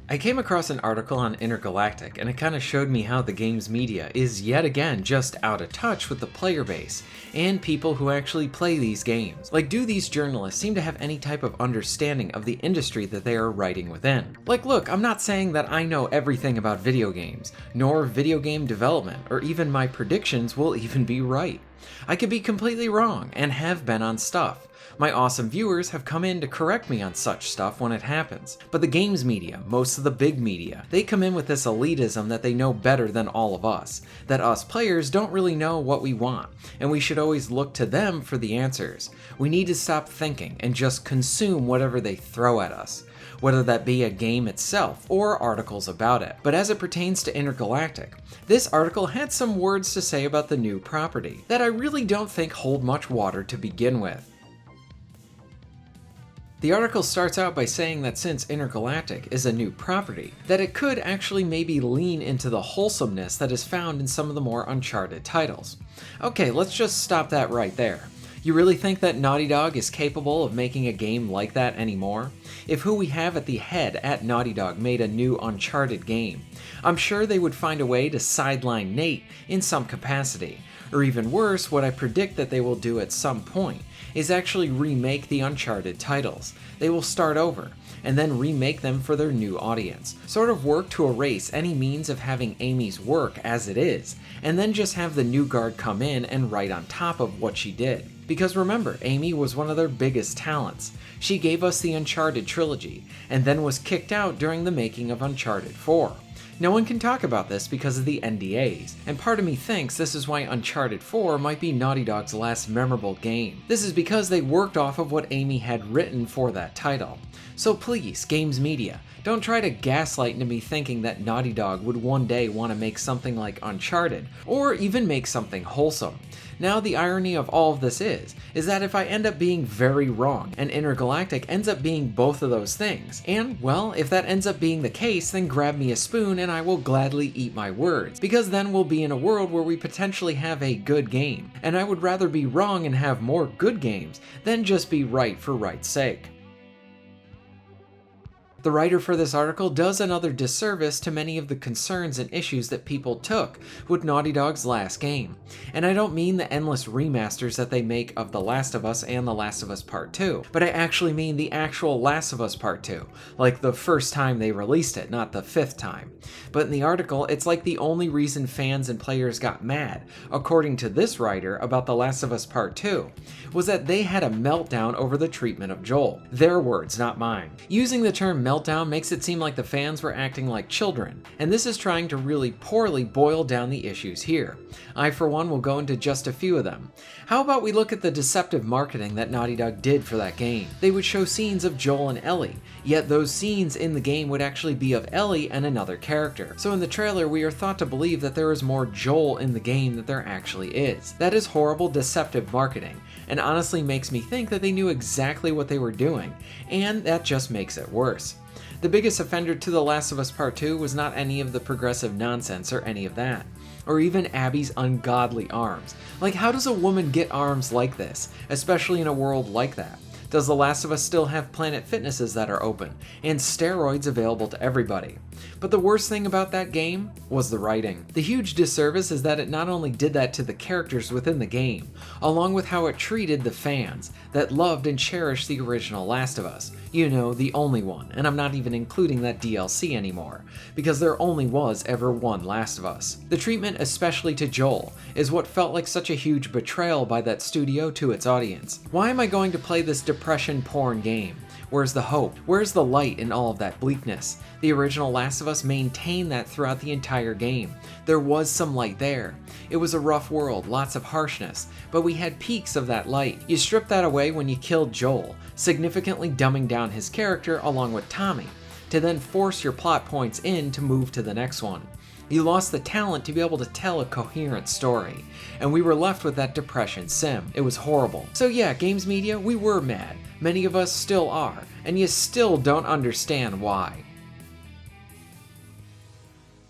I came across an article on Intergalactic, and it kind of showed me how the game's media is yet again just out of touch with the player base and people who actually play these games. Like, do these journalists seem to have any type of understanding of the industry that they are writing within? Like, look, I'm not saying that I know everything about video games, nor video game development, or even my predictions will even be right. I could be completely wrong, and have been on stuff. My awesome viewers have come in to correct me on such stuff when it happens. But the games media, most of the big media, they come in with this elitism that they know better than all of us, that us players don't really know what we want, and we should always look to them for the answers. We need to stop thinking and just consume whatever they throw at us, whether that be a game itself or articles about it. But as it pertains to Intergalactic, this article had some words to say about the new property that I really don't think hold much water to begin with. The article starts out by saying that since Intergalactic is a new property, that it could actually maybe lean into the wholesomeness that is found in some of the more Uncharted titles. Okay, let's just stop that right there. You really think that Naughty Dog is capable of making a game like that anymore? If who we have at the head at Naughty Dog made a new Uncharted game, I'm sure they would find a way to sideline Nate in some capacity. Or even worse, what I predict that they will do at some point is actually remake the Uncharted titles. They will start over, and then remake them for their new audience. Sort of work to erase any means of having Amy's work as it is, and then just have the new guard come in and write on top of what she did. Because remember, Amy was one of their biggest talents. She gave us the Uncharted trilogy, and then was kicked out during the making of Uncharted 4. No one can talk about this because of the NDAs, and part of me thinks this is why Uncharted 4 might be Naughty Dog's last memorable game. This is because they worked off of what Amy had written for that title. So please, games media, don't try to gaslight into me thinking that Naughty Dog would one day want to make something like Uncharted, or even make something wholesome. Now the irony of all of this is that if I end up being very wrong, and Intergalactic ends up being both of those things, and well, if that ends up being the case, then grab me a spoon and I will gladly eat my words, because then we'll be in a world where we potentially have a good game, and I would rather be wrong and have more good games than just be right for right's sake. The writer for this article does another disservice to many of the concerns and issues that people took with Naughty Dog's last game. And I don't mean the endless remasters that they make of The Last of Us and The Last of Us Part 2, but I actually mean the actual Last of Us Part 2, like the first time they released it, not the 5th time. But in the article, it's like the only reason fans and players got mad, according to this writer about The Last of Us Part 2, was that they had a meltdown over the treatment of Joel. Their words, not mine. Using the term meltdown makes it seem like the fans were acting like children, and this is trying to really poorly boil down the issues here. I, for one, will go into just a few of them. How about we look at the deceptive marketing that Naughty Dog did for that game? They would show scenes of Joel and Ellie, yet those scenes in the game would actually be of Ellie and another character. So in the trailer, we are thought to believe that there is more Joel in the game than there actually is. That is horrible, deceptive marketing, and honestly makes me think that they knew exactly what they were doing, and that just makes it worse. The biggest offender to The Last of Us Part 2 was not any of the progressive nonsense or any of that, or even Abby's ungodly arms. Like, how does a woman get arms like this, especially in a world like that? Does The Last of Us still have Planet Fitnesses that are open, and steroids available to everybody? But the worst thing about that game was the writing. The huge disservice is that it not only did that to the characters within the game, along with how it treated the fans that loved and cherished the original Last of Us. You know, the only one, and I'm not even including that DLC anymore, because there only was ever one Last of Us. The treatment, especially to Joel, is what felt like such a huge betrayal by that studio to its audience. Why am I going to play this depression porn game? Where's the hope? Where's the light in all of that bleakness? The original Last of Us maintained that throughout the entire game. There was some light there. It was a rough world, lots of harshness, but we had peaks of that light. You strip that away when you killed Joel, significantly dumbing down his character along with Tommy, to then force your plot points in to move to the next one. You lost the talent to be able to tell a coherent story, and we were left with that depression sim. It was horrible. So yeah, games media, we were mad. Many of us still are, and you still don't understand why.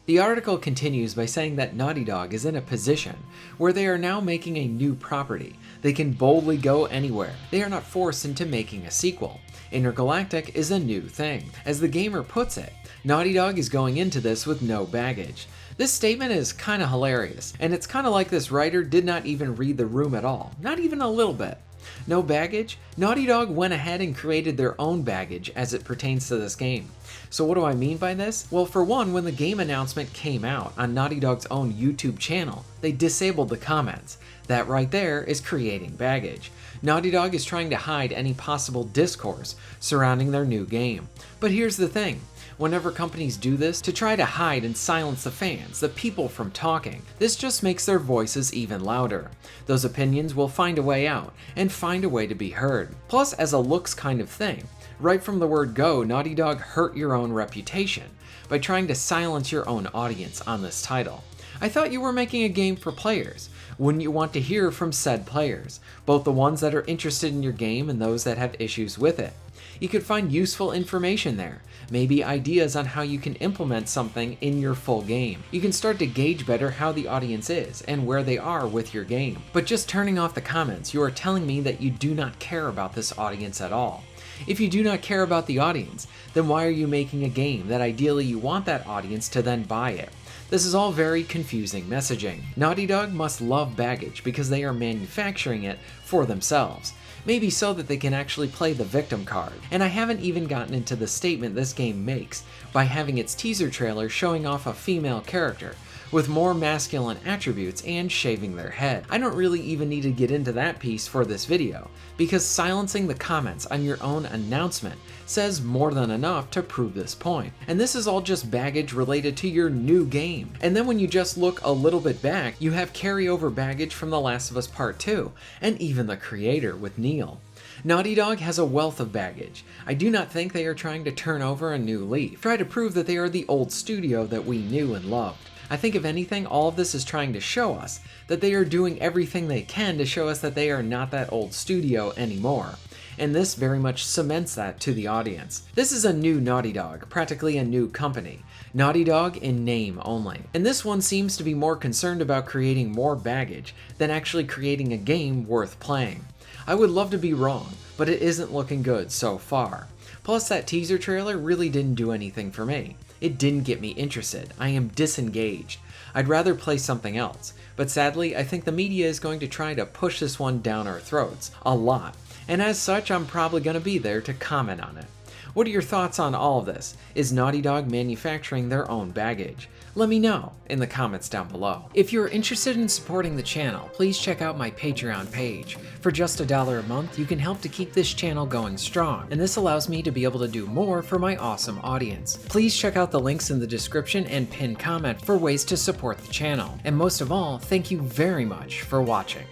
The article continues by saying that Naughty Dog is in a position where they are now making a new property. They can boldly go anywhere. They are not forced into making a sequel. Intergalactic is a new thing. As the gamer puts it, Naughty Dog is going into this with no baggage. This statement is kinda hilarious, and it's kinda like this writer did not even read the room at all, not even a little bit. No baggage? Naughty Dog went ahead and created their own baggage as it pertains to this game. So what do I mean by this? Well, for one, when the game announcement came out on Naughty Dog's own YouTube channel, they disabled the comments. That right there is creating baggage. Naughty Dog is trying to hide any possible discourse surrounding their new game. But here's the thing. Whenever companies do this to try to hide and silence the fans, the people from talking, this just makes their voices even louder. Those opinions will find a way out, and find a way to be heard. Plus, as a looks kind of thing, right from the word go, Naughty Dog hurt your own reputation by trying to silence your own audience on this title. I thought you were making a game for players. Wouldn't you want to hear from said players, both the ones that are interested in your game and those that have issues with it? You could find useful information there, maybe ideas on how you can implement something in your full game. You can start to gauge better how the audience is and where they are with your game. But just turning off the comments, you are telling me that you do not care about this audience at all. If you do not care about the audience, then why are you making a game that ideally you want that audience to then buy it? This is all very confusing messaging. Naughty Dog must love baggage because they are manufacturing it for themselves. Maybe so that they can actually play the victim card. And I haven't even gotten into the statement this game makes by having its teaser trailer showing off a female character with more masculine attributes and shaving their head. I don't really even need to get into that piece for this video, because silencing the comments on your own announcement says more than enough to prove this point. And this is all just baggage related to your new game. And then when you just look a little bit back, you have carryover baggage from The Last of Us Part 2, and even the creator with Neil. Naughty Dog has a wealth of baggage. I do not think they are trying to turn over a new leaf, try to prove that they are the old studio that we knew and loved. I think if anything, all of this is trying to show us that they are doing everything they can to show us that they are not that old studio anymore. And this very much cements that to the audience. This is a new Naughty Dog, practically a new company. Naughty Dog in name only. And this one seems to be more concerned about creating more baggage than actually creating a game worth playing. I would love to be wrong, but it isn't looking good so far. Plus, that teaser trailer really didn't do anything for me. It didn't get me interested. I am disengaged. I'd rather play something else. But sadly, I think the media is going to try to push this one down our throats a lot. And as such, I'm probably going to be there to comment on it. What are your thoughts on all of this? Is Naughty Dog manufacturing their own baggage? Let me know in the comments down below. If you're interested in supporting the channel, please check out my Patreon page. For just $1 a month, you can help to keep this channel going strong, and this allows me to be able to do more for my awesome audience. Please check out the links in the description and pinned comment for ways to support the channel. And most of all, thank you very much for watching.